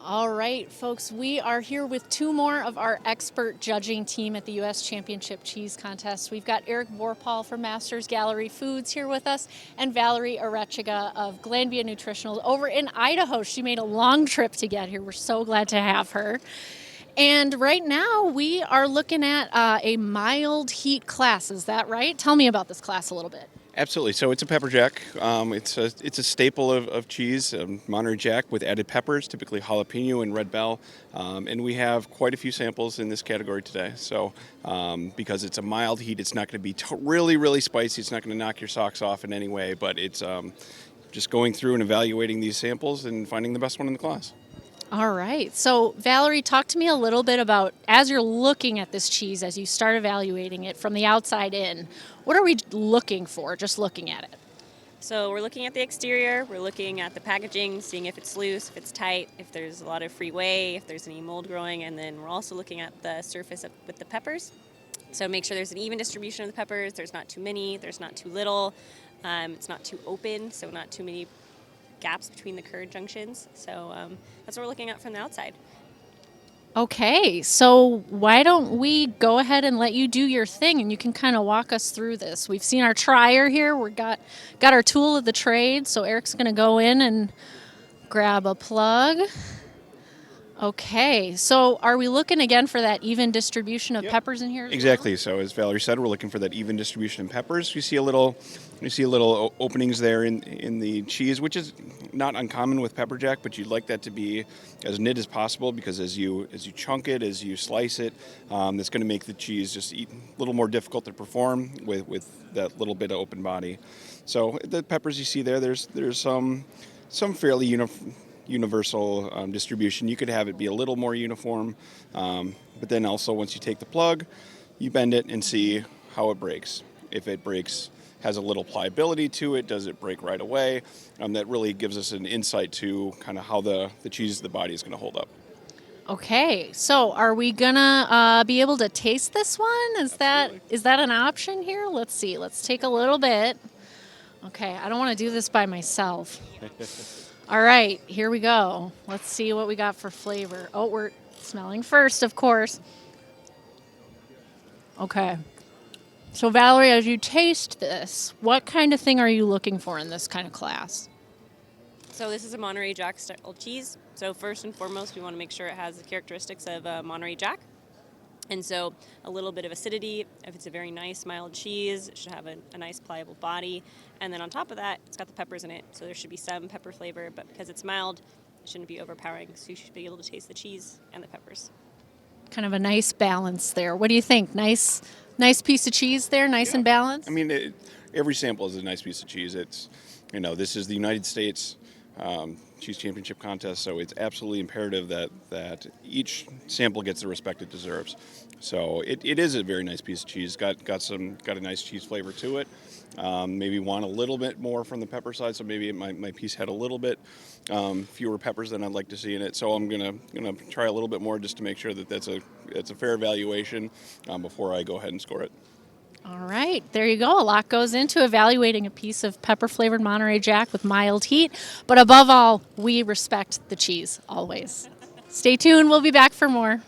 All right, folks, we are here with two more of our expert judging team at the U.S. Championship Cheese Contest. We've got Eric Vorpahl from Masters Gallery Foods here with us, and Valerie Arechiga of Glanbia Nutritionals over in Idaho. She made a long trip to get here. We're so glad to have her. And right now we are looking at a mild heat class. Is that right? Tell me about this class a little bit. Absolutely. So it's a pepper jack. It's a staple of cheese, Monterey Jack with added peppers, typically jalapeno and red bell. And we have quite a few samples in this category today. So because it's a mild heat, it's not going to be really, really spicy. It's not going to knock your socks off in any way. But it's just going through and evaluating these samples and finding the best one in the class. All right. So, Valerie, talk to me a little bit about, as you're looking at this cheese, as you start evaluating it from the outside in, what are we looking for, just looking at it? So we're looking at the exterior, we're looking at the packaging, seeing if it's loose, if it's tight, if there's a lot of free whey, if there's any mold growing, and then we're also looking at the surface with the peppers. So make sure there's an even distribution of the peppers, there's not too many, there's not too little, it's not too open, so not too many gaps between the curd junctions. So that's what we're looking at from the outside. Okay, so why don't we go ahead and let you do your thing, and you can kind of walk us through this. We've seen our trier here. We got our tool of the trade, so Eric's going to go in and grab a plug. Okay, so are we looking again for that even distribution of peppers in here as Exactly. well? So as Valerie said, we're looking for that even distribution of peppers. You see a little openings there in the cheese, which is not uncommon with pepper jack, but you'd like that to be as knit as possible because as you chunk it, as you slice it, that's going to make the cheese just a little more difficult to perform with that little bit of open body. So the peppers you see there's some fairly universal distribution. You could have it be a little more uniform, but then also once you take the plug, you bend it and see how it breaks. If it breaks, has a little pliability to it, does it break right away? That really gives us an insight to kind of how the cheese of the body is going to hold up. Okay, so are we gonna be able to taste this one? Is that an option here? Let's see. Let's take a little bit. Okay, I don't want to do this by myself. All right, here we go. Let's see what we got for flavor. Oh, we're smelling first, of course. Okay. So, Valerie, as you taste this, what kind of thing are you looking for in this kind of class? So this is a Monterey Jack style cheese. So first and foremost, we want to make sure it has the characteristics of a Monterey Jack. And so a little bit of acidity. If it's a very nice mild cheese, it should have a nice pliable body. And then on top of that, it's got the peppers in it. So there should be some pepper flavor, but because it's mild, it shouldn't be overpowering. So you should be able to taste the cheese and the peppers. Kind of a nice balance there. What do you think? Nice piece of cheese there, nice and balanced? I mean, every sample is a nice piece of cheese. It's, this is the United States Cheese Championship Contest, so it's absolutely imperative that each sample gets the respect it deserves. So it is a very nice piece of cheese. Got a nice cheese flavor to it. Maybe want a little bit more from the pepper side, so maybe my piece had a little bit fewer peppers than I'd like to see in it. So I'm gonna try a little bit more just to make sure that that's a fair evaluation before I go ahead and score it. All right, there you go. A lot goes into evaluating a piece of pepper-flavored Monterey Jack with mild heat. But above all, we respect the cheese, always. Stay tuned. We'll be back for more.